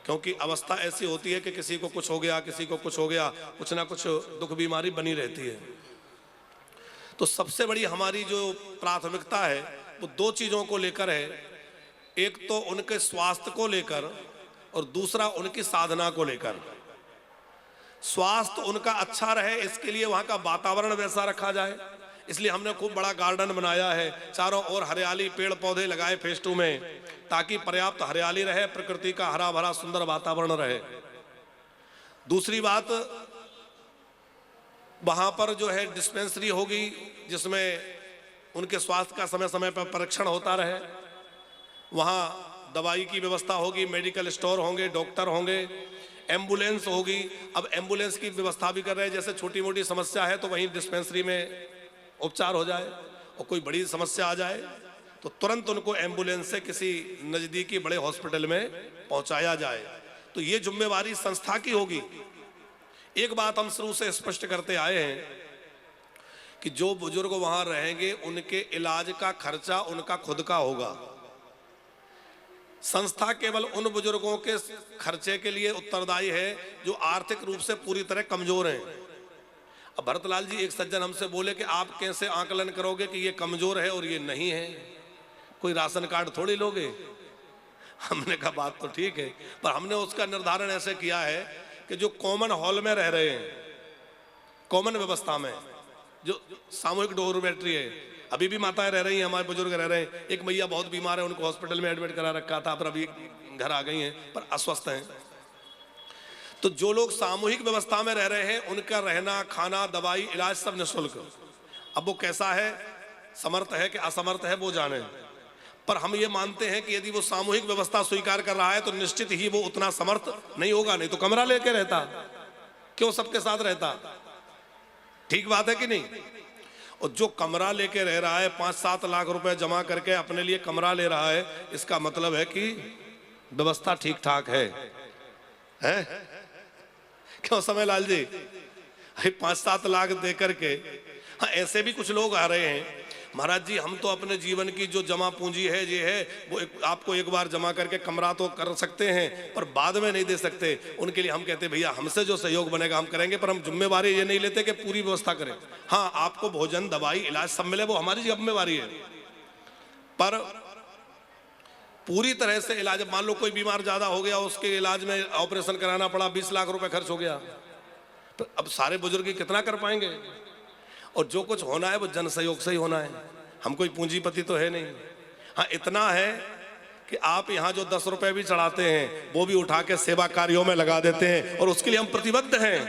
क्योंकि अवस्था ऐसी होती है कि किसी को कुछ हो गया, किसी को कुछ हो गया, कुछ ना कुछ दुख बीमारी बनी रहती है। तो सबसे बड़ी हमारी जो प्राथमिकता है वो 2 चीजों को लेकर है, एक तो उनके स्वास्थ्य को लेकर और दूसरा उनकी साधना को लेकर। स्वास्थ्य उनका अच्छा रहे इसके लिए वहां का वातावरण वैसा रखा जाए, इसलिए हमने खूब बड़ा गार्डन बनाया है, चारों ओर हरियाली, पेड़ पौधे लगाए फेज 2 में, ताकि पर्याप्त हरियाली रहे, प्रकृति का हरा भरा सुंदर वातावरण रहे। दूसरी बात, वहां पर जो है डिस्पेंसरी होगी जिसमें उनके स्वास्थ्य का समय समय पर परीक्षण होता रहे, वहां दवाई की व्यवस्था होगी, मेडिकल स्टोर होंगे, डॉक्टर होंगे, एम्बुलेंस होगी। अब एम्बुलेंस की व्यवस्था भी कर रहे हैं, जैसे छोटी मोटी समस्या है तो वहीं डिस्पेंसरी में उपचार हो जाए, और कोई बड़ी समस्या आ जाए तो तुरंत उनको एम्बुलेंस से किसी नजदीकी बड़े हॉस्पिटल में पहुंचाया जाए। तो ये जिम्मेवारी संस्था की होगी। एक बात हम शुरू से स्पष्ट करते आए हैं कि जो बुजुर्ग वहां रहेंगे उनके इलाज का खर्चा उनका खुद का होगा। संस्था केवल उन बुजुर्गों के खर्चे के लिए उत्तरदायी है जो आर्थिक रूप से पूरी तरह कमजोर हैं। अब भरतलाल जी, एक सज्जन हमसे बोले कि आप कैसे आकलन करोगे कि ये कमजोर है और ये नहीं है, कोई राशन कार्ड थोड़ी लोगे। हमने कहा बात तो ठीक है, पर हमने उसका निर्धारण ऐसे किया है कि जो कॉमन हॉल में रह रहे हैं, कॉमन व्यवस्था में जो सामूहिक डोरमेट्री है, अभी भी माताएं रह रही हैं, हमारे बुजुर्ग रह रहे हैं। एक मैया बहुत बीमार है, उनको हॉस्पिटल में एडमिट करा रखा था, पर अभी घर आ गई हैं, पर अस्वस्थ हैं। तो जो लोग सामूहिक व्यवस्था में रह रहे हैं उनका रहना, खाना, दवाई, इलाज सब निःशुल्क। अब वो कैसा है, समर्थ है कि असमर्थ है वो जाने, पर हम ये मानते हैं कि यदि वो सामूहिक व्यवस्था स्वीकार कर रहा है तो निश्चित ही वो उतना समर्थ नहीं होगा, नहीं तो कमरा लेके रहता, क्यों सबके साथ रहता। ठीक बात है कि नहीं। और जो कमरा लेके रह रहा है, 5-7 लाख रुपए जमा करके अपने लिए कमरा ले रहा है, इसका मतलब है कि व्यवस्था ठीक ठाक है? क्यों समय लाल जी, 5-7 लाख दे करके। हाँ, ऐसे भी कुछ लोग आ रहे हैं, महाराज जी हम तो अपने जीवन की जो जमा पूंजी है ये है वो आपको एक बार जमा करके कमरा तो कर सकते हैं पर बाद में नहीं दे सकते। उनके लिए हम कहते हैं भैया हमसे जो सहयोग बनेगा हम करेंगे, पर हम जिम्मेवारी ये नहीं लेते कि पूरी व्यवस्था करें। हाँ, आपको भोजन, दवाई, इलाज सब मिले, वो हमारी जिम्मेवारी है, पर पूरी तरह से इलाज। मान लो कोई बीमार ज्यादा हो गया, उसके इलाज में ऑपरेशन कराना पड़ा, 20 लाख रुपए खर्च हो गया, तो अब सारे बुजुर्ग कितना कर पाएंगे। और जो कुछ होना है वो जन सहयोग से ही होना है, हम कोई पूंजीपति तो है नहीं। हाँ, इतना है कि आप यहाँ जो 10 रुपए भी चढ़ाते हैं वो भी उठा के सेवा कार्यों में लगा देते हैं, और उसके लिए हम प्रतिबद्ध हैं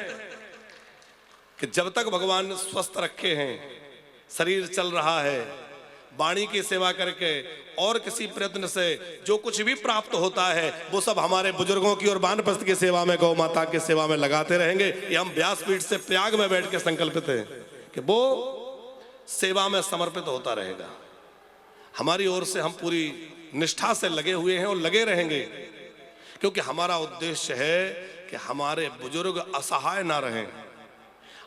कि जब तक भगवान स्वस्थ रखे हैं, शरीर चल रहा है, वाणी की सेवा करके और किसी प्रयत्न से जो कुछ भी प्राप्त होता है वो सब हमारे बुजुर्गों की और वानप्रस्थ की सेवा में, गौ माता की सेवा में लगाते रहेंगे। ये हम व्यासपीठ से प्रयाग में बैठ के संकल्पित हैं कि वो सेवा में समर्पित होता रहेगा। हमारी ओर से हम पूरी निष्ठा से लगे हुए हैं और लगे रहेंगे, क्योंकि हमारा उद्देश्य है कि हमारे बुजुर्ग असहाय ना रहें,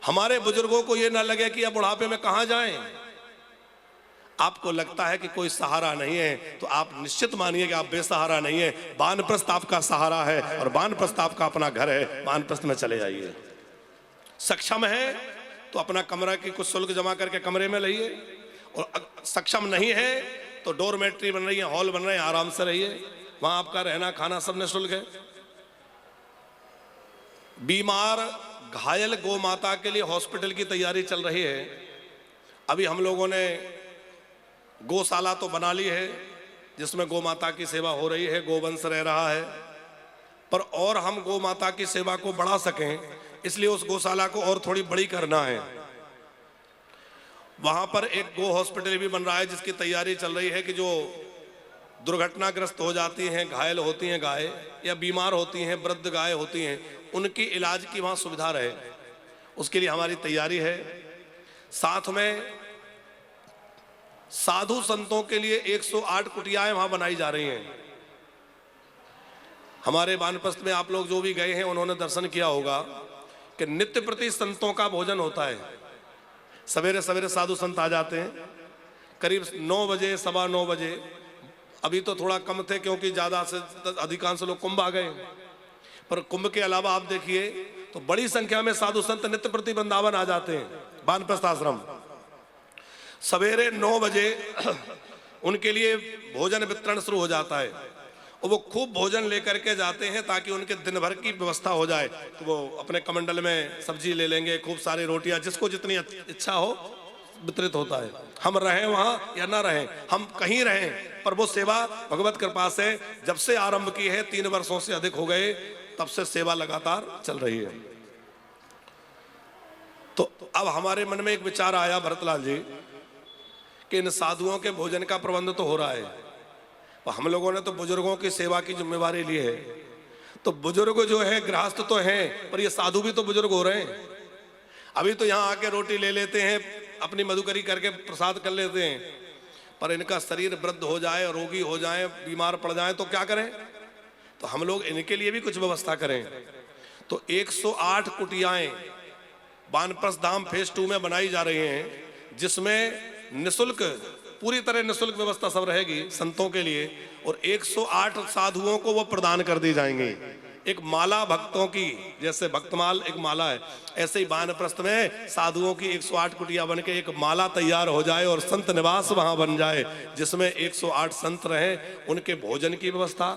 हमारे बुजुर्गों को ये ना लगे कि अब बुढ़ापे में कहां जाएं। आपको लगता है कि कोई सहारा नहीं है तो आप निश्चित मानिए कि आप बेसहारा नहीं है, वानप्रस्थ आपका सहारा है और वानप्रस्थ आपका अपना घर है। वानप्रस्थ में चले जाइए। सक्षम है तो अपना कमरा की कुछ शुल्क जमा करके कमरे में रहिए, और सक्षम नहीं है तो डोरमेट्री बन रही है, हॉल बन रहे हैं, आराम से रहिए, वहां आपका रहना खाना सब निःशुल्क है। बीमार घायल गौ माता के लिए हॉस्पिटल की तैयारी चल रही है। अभी हम लोगों ने गौशाला तो बना ली है जिसमें गौ माता की सेवा हो रही है, गोवंश रह रहा है, पर और हम गौ माता की सेवा को बढ़ा सकें इसलिए उस गौशाला को और थोड़ी बड़ी करना है। वहां पर एक गो हॉस्पिटल भी बन रहा है जिसकी तैयारी चल रही है कि जो दुर्घटनाग्रस्त हो जाती हैं, घायल होती हैं गाय या बीमार होती हैं, वृद्ध गाय होती हैं, उनकी इलाज की वहां सुविधा रहे, उसके लिए हमारी तैयारी है। साथ में साधु संतों के लिए 108 कुटियाएं वहां बनाई जा रही हैं। हमारे वानप्रस्थ में आप लोग जो भी गए हैं उन्होंने दर्शन किया होगा कि नित्य प्रति संतों का भोजन होता है। सवेरे सवेरे साधु संत आ जाते हैं, करीब 9 बजे, 9:15 बजे। अभी तो थोड़ा कम थे क्योंकि ज्यादा से अधिकांश लोग कुंभ आ गए, पर कुंभ के अलावा आप देखिए तो बड़ी संख्या में साधु संत नित्य प्रति वृंदावन आ जाते हैं। वानप्रस्थ आश्रम सवेरे 9 बजे उनके लिए भोजन वितरण शुरू हो जाता है, और वो खूब भोजन लेकर के जाते हैं ताकि उनके दिन भर की व्यवस्था हो जाए। तो वो अपने कमंडल में सब्जी ले लेंगे, खूब सारी रोटियां, जिसको जितनी इच्छा हो वितरित होता है। हम रहें वहां या ना रहें, हम कहीं रहें, पर वो सेवा भगवत कृपा से जब से आरंभ की है, 3 वर्षों से अधिक हो गए, तब से सेवा लगातार चल रही है। तो अब हमारे मन में एक विचार आया भरतलाल जी कि इन साधुओं के भोजन का प्रबंध तो हो रहा है, और हम लोगों ने तो बुजुर्गों की सेवा की जिम्मेवारी ली है, तो बुजुर्ग जो है गृहस्थ तो हैं, पर ये साधु भी तो बुजुर्ग हो रहे हैं। अभी तो यहाँ आके रोटी ले लेते हैं, अपनी मधुकरी करके प्रसाद कर लेते हैं, पर इनका शरीर वृद्ध हो जाए, रोगी हो जाए, बीमार पड़ जाए तो क्या करें। तो हम लोग इनके लिए भी कुछ व्यवस्था करें। तो 108 कुटियाएं वानप्रस्थ धाम फेज 2 में बनाई जा रही हैं, जिसमें निःशुल्क, पूरी तरह निःशुल्क व्यवस्था सब रहेगी संतों के लिए, और 108 साधुओं को वो प्रदान कर दी जाएंगी। एक माला भक्तों की, जैसे भक्तमाल एक माला है, ऐसे ही वानप्रस्थ में साधुओं की 108 कुटिया बन के एक माला तैयार हो जाए और संत निवास वहां बन जाए, जिसमें 108 संत रहें। उनके भोजन की व्यवस्था,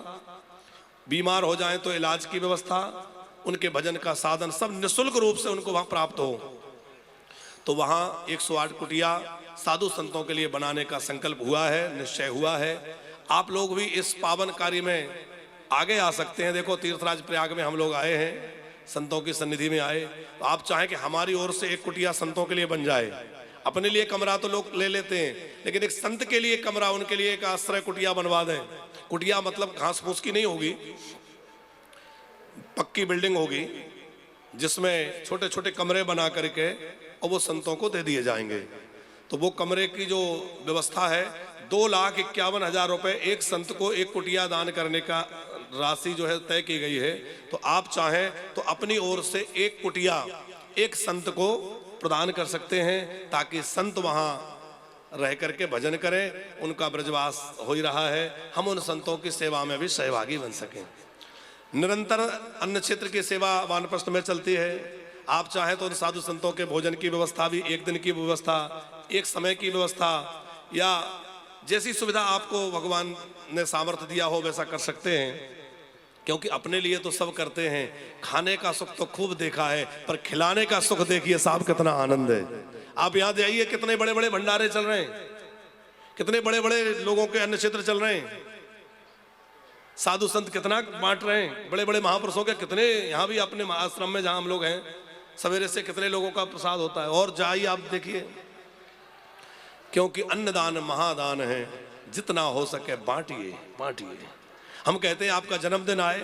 बीमार हो जाए तो इलाज की व्यवस्था, उनके भजन का साधन सब निःशुल्क रूप से उनको वहां प्राप्त हो। तो वहां 108 कुटिया साधु संतों के लिए बनाने का संकल्प हुआ है, निश्चय हुआ है। आप लोग भी इस पावन कार्य में आगे आ सकते हैं। देखो तीर्थराज प्रयाग में हम लोग आए हैं, संतों की सन्निधि में आए, तो आप चाहें कि हमारी ओर से एक कुटिया संतों के लिए बन जाए, अपने लिए कमरा तो लोग ले लेते हैं, लेकिन एक संत के लिए कमरा, उनके लिए एक आश्रय कुटिया बनवा दें। कुटिया मतलब घास फूस की नहीं होगी, पक्की बिल्डिंग होगी जिसमें छोटे छोटे कमरे बना करके और वो संतों को दे दिए जाएंगे। तो वो कमरे की जो व्यवस्था है 2,51,000 रुपए एक संत को एक कुटिया दान करने का राशि जो है तय की गई है। तो आप चाहें तो अपनी ओर से एक कुटिया एक संत को प्रदान कर सकते हैं, ताकि संत वहां रह करके भजन करें। उनका ब्रजवास हो ही रहा है, हम उन संतों की सेवा में भी सहभागी बन सकें। निरंतर अन्न क्षेत्र की सेवा वानप्रस्थ में चलती है। आप चाहें तो उन साधु संतों के भोजन की व्यवस्था भी, एक दिन की व्यवस्था, एक समय की व्यवस्था, या जैसी सुविधा आपको भगवान ने सामर्थ्य दिया हो वैसा कर सकते हैं। क्योंकि अपने लिए तो सब करते हैं, खाने का सुख तो खूब देखा है, पर खिलाने का सुख देखिए साहब कितना आनंद है। आप याद आइए कितने बड़े बड़े भंडारे चल रहे हैं, कितने बड़े बड़े लोगों के अन्न क्षेत्र चल रहे हैं, साधु संत कितना बांट रहे हैं, बड़े बड़े महापुरुषों के कितने, यहाँ भी अपने आश्रम में जहां हम लोग हैं सवेरे से कितने लोगों का प्रसाद होता है। और जाइए आप देखिए, क्योंकि अन्नदान महादान है, जितना हो सके बांटिए बांटिए। हम कहते हैं आपका जन्मदिन आए,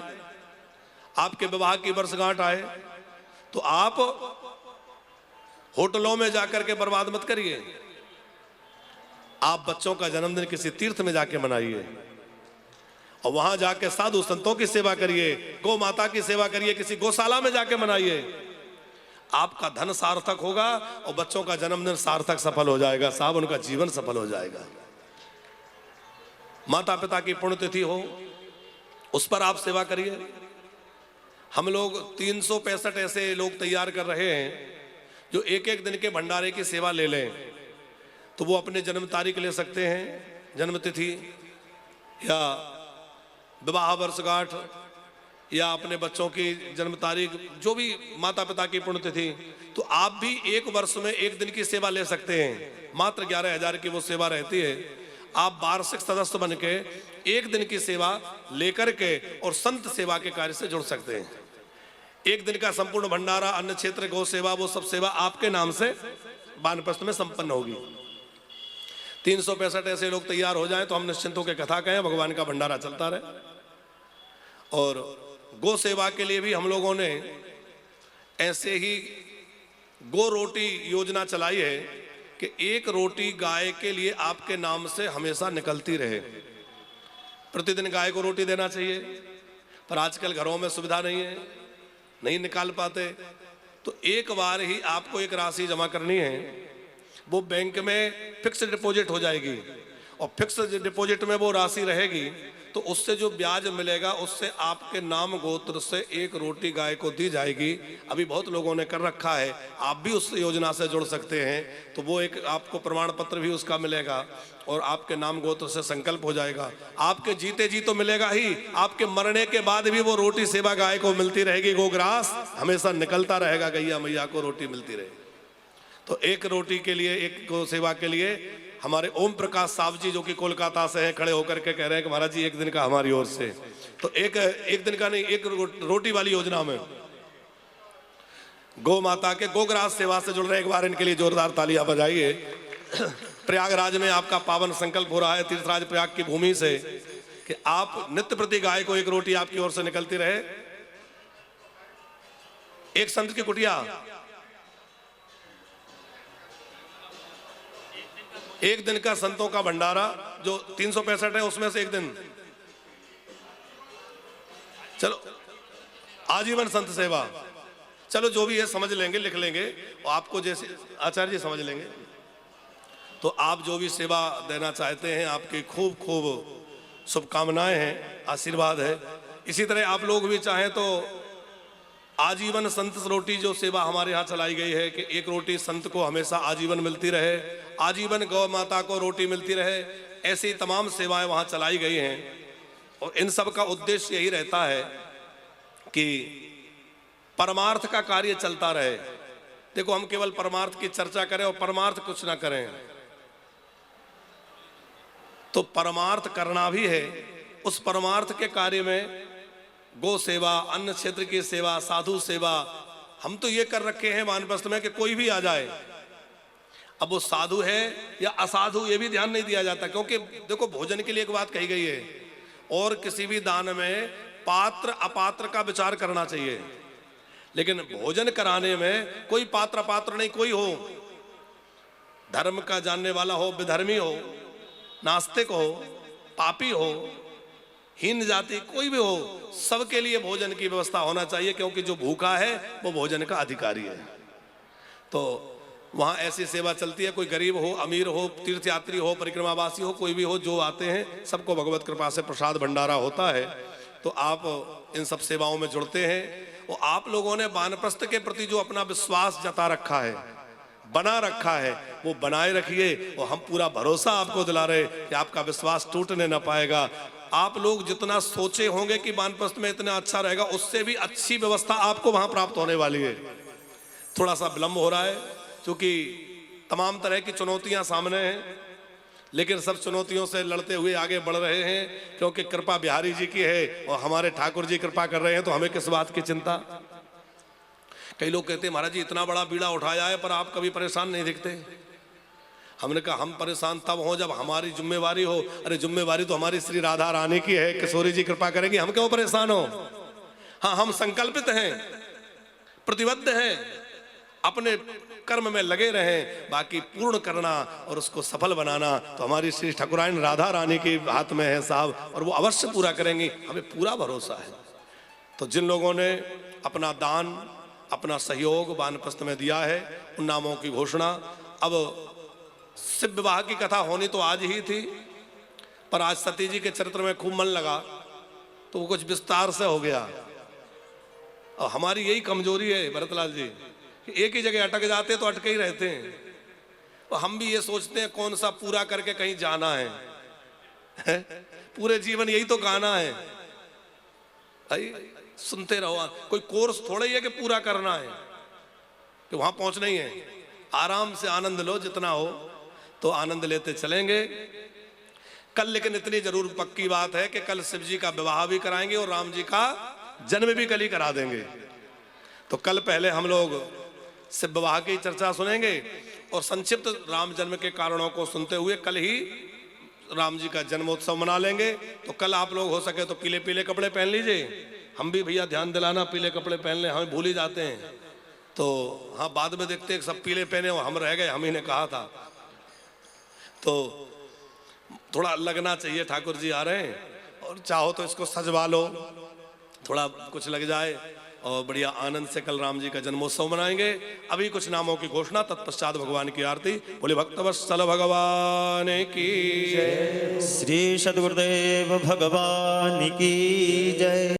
आपके विवाह की वर्षगांठ आए, तो आप होटलों में जाकर के बर्बाद मत करिए। आप बच्चों का जन्मदिन किसी तीर्थ में जाके मनाइए और वहां जाके साधु संतों की सेवा करिए, गौ माता की सेवा करिए, किसी गौशाला में जाके मनाइए। आपका धन सार्थक होगा और बच्चों का जन्मदिन सार्थक सफल हो जाएगा साहब, उनका जीवन सफल हो जाएगा। माता पिता की पुण्यतिथि हो, उस पर आप सेवा करिए। हम लोग 365 ऐसे लोग तैयार कर रहे हैं जो एक एक दिन के भंडारे की सेवा ले लें, तो वो अपने जन्म तारीख ले सकते हैं, जन्म तिथि या विवाह वर्षगांठ या अपने बच्चों की जन्म तारीख, जो भी माता पिता की पुण्यतिथि। तो आप भी एक वर्ष में एक दिन की सेवा ले सकते हैं, मात्र 11,000 की वो सेवा रहती है। आप वार्षिक सदस्य बन के एक दिन की सेवा लेकर के और संत सेवा के कार्य से जुड़ सकते हैं। एक दिन का संपूर्ण भंडारा, अन्न क्षेत्र, गौ सेवा, वो सब सेवा आपके नाम से वानप्रस्थ में संपन्न होगी। 365 ऐसे लोग तैयार हो जाएं तो हम निश्चिंतों के कथा कहें, भगवान का भंडारा चलता रहे। और गौ सेवा के लिए भी हम लोगों ने ऐसे ही गो रोटी योजना चलाई है कि एक रोटी गाय के लिए आपके नाम से हमेशा निकलती रहे। प्रतिदिन गाय को रोटी देना चाहिए, पर आजकल घरों में सुविधा नहीं है, नहीं निकाल पाते, तो एक बार ही आपको एक राशि जमा करनी है। वो बैंक में फिक्स डिपॉजिट हो जाएगी और फिक्स डिपॉजिट में वो राशि रहेगी, तो उससे जो ब्याज मिलेगा उससे आपके नाम गोत्र से एक रोटी गाय को दी जाएगी। अभी बहुत लोगों ने कर रखा है, आप भी उस योजना से जुड़ सकते हैं। तो वो एक आपको प्रमाण पत्र भी उसका मिलेगा और आपके नाम गोत्र से संकल्प हो जाएगा। आपके जीते जी तो मिलेगा ही, आपके मरने के बाद भी वो रोटी सेवा गाय को मिलती रहेगी, गोग्रास हमेशा निकलता रहेगा, गैया मैया को रोटी मिलती रहेगी। तो एक रोटी के लिए, एक गौ सेवा के लिए हमारे ओम प्रकाश साहब जी जो कि कोलकाता से हैं, खड़े होकर के कह रहे हैं कि महाराज जी एक दिन का हमारी ओर से, तो एक दिन का नहीं, एक रोटी वाली योजना में गौ माता के गोग्रास सेवा से जुड़ रहे हैं। एक बार इनके लिए जोरदार तालियां बजाइए। प्रयागराज में आपका पावन संकल्प हो रहा है, तीर्थराज प्रयाग की भूमि से, कि आप नित्य प्रति गाय को एक रोटी आपकी ओर से निकलती रहे। एक संत की कुटिया, एक दिन का संतों का भंडारा जो 365 है, उसमें से एक दिन, चलो आजीवन संत सेवा, चलो जो भी है समझ लेंगे, लिख लेंगे, और आपको जैसे आचार्य जी समझ लेंगे। तो आप जो भी सेवा देना चाहते हैं, आपकी खूब खूब शुभकामनाएं हैं, आशीर्वाद है। इसी तरह आप लोग भी चाहें तो आजीवन संत रोटी जो सेवा हमारे यहाँ चलाई गई है कि एक रोटी संत को हमेशा आजीवन मिलती रहे, आजीवन गौ माता को रोटी मिलती रहे, ऐसी तमाम सेवाएं वहाँ चलाई गई हैं। और इन सब का उद्देश्य यही रहता है कि परमार्थ का कार्य चलता रहे। देखो, हम केवल परमार्थ की चर्चा करें और परमार्थ कुछ ना करें, तो परमार्थ करना भी है। उस परमार्थ के कार्य में गो सेवा, अन्न क्षेत्र की सेवा, साधु सेवा, हम तो ये कर रखे हैं वानप्रस्थ में कि कोई भी आ जाए, अब वो साधु है या असाधु ये भी ध्यान नहीं दिया जाता, क्योंकि देखो भोजन के लिए एक बात कही गई है, और किसी भी दान में पात्र अपात्र का विचार करना चाहिए, लेकिन भोजन कराने में कोई पात्र अपात्र नहीं, कोई हो, धर्म का जानने वाला हो, विधर्मी हो, नास्तिक हो, पापी हो, हीन जाति कोई भी हो, सबके लिए भोजन की व्यवस्था होना चाहिए, क्योंकि जो भूखा है वो भोजन का अधिकारी है। तो वहाँ ऐसी सेवा चलती है, कोई गरीब हो, अमीर हो, तीर्थयात्री हो, परिक्रमावासी हो, कोई भी हो, जो आते हैं सबको भगवत कृपा से प्रसाद भंडारा होता है। तो आप इन सब सेवाओं में जुड़ते हैं। और आप लोगों ने वानप्रस्थ के प्रति जो अपना विश्वास जता रखा है, बना रखा है, वो बनाए रखिए। और हम पूरा भरोसा आपको दिला रहे कि आपका विश्वास टूटने ना पाएगा। आप लोग जितना सोचे होंगे कि वानप्रस्थ में इतना अच्छा रहेगा, उससे भी अच्छी व्यवस्था आपको वहां प्राप्त होने वाली है। थोड़ा सा विलंब हो रहा है क्योंकि तमाम तरह की चुनौतियां सामने हैं, लेकिन सब चुनौतियों से लड़ते हुए आगे बढ़ रहे हैं, क्योंकि कृपा बिहारी जी की है और हमारे ठाकुर जी कृपा कर रहे हैं, तो हमें किस बात की चिंता। कई लोग कहते हैं महाराज जी इतना बड़ा बीड़ा उठाया है पर आप कभी परेशान नहीं दिखते। हमने कहा हम परेशान तब हो जब हमारी जिम्मेवारी हो। अरे जिम्मेवारी तो हमारी श्री राधा रानी की है, किशोरी जी कृपा करेंगे, हम क्यों परेशान हो। हाँ, हम संकल्पित हैं, प्रतिबद्ध हैं, अपने कर्म में लगे रहें, बाकी पूर्ण करना और उसको सफल बनाना तो हमारी श्री ठाकुराइन राधा रानी के हाथ में है साहब, और वो अवश्य पूरा करेंगी, हमें पूरा भरोसा है। तो जिन लोगों ने अपना दान, अपना सहयोग वानप्रस्थ में दिया है, उन नामों की घोषणा। अब शिव विवाह की कथा होनी तो आज ही थी, पर आज सती जी के चरित्र में खूब मन लगा तो वो कुछ विस्तार से हो गया। और हमारी यही कमजोरी है भरतलाल जी, एक ही जगह अटक जाते तो अटके ही रहते हैं। तो हम भी ये सोचते हैं कौन सा पूरा करके कहीं जाना है, पूरे जीवन यही तो गाना है भाई, सुनते रहो। कोई कोर्स थोड़ा ही है कि पूरा करना है, कि वहां पहुंचना ही है। आराम से आनंद लो, जितना हो तो आनंद लेते चलेंगे। कल लेकिन इतनी जरूर पक्की बात है कि कल शिव जी का विवाह भी कराएंगे और राम जी का जन्म भी कल ही करा देंगे। तो कल पहले हम लोग शिव विवाह की चर्चा सुनेंगे और संक्षिप्त राम जन्म के कारणों को सुनते हुए कल ही राम जी का जन्मोत्सव मना लेंगे। तो कल आप लोग हो सके तो पीले पीले कपड़े पहन लीजिए। हम भी भैया ध्यान दिलाना, पीले कपड़े पहन ले, हमें भूल ही जाते हैं। तो हाँ, बाद में देखते हैं सब पीले पहने हो, हम रह गए, हम ही ने कहा था। तो थोड़ा लगना चाहिए, ठाकुर जी आ रहे हैं, और चाहो तो इसको सजवा लो, थोड़ा कुछ लग जाए, और बढ़िया आनंद से कल राम जी का जन्मोत्सव मनाएंगे। अभी कुछ नामों की घोषणा, तत्पश्चात भगवान की आरती। बोले भक्तवत्सल भगवान की जय। श्री सद्गुरुदेव भगवान की जय।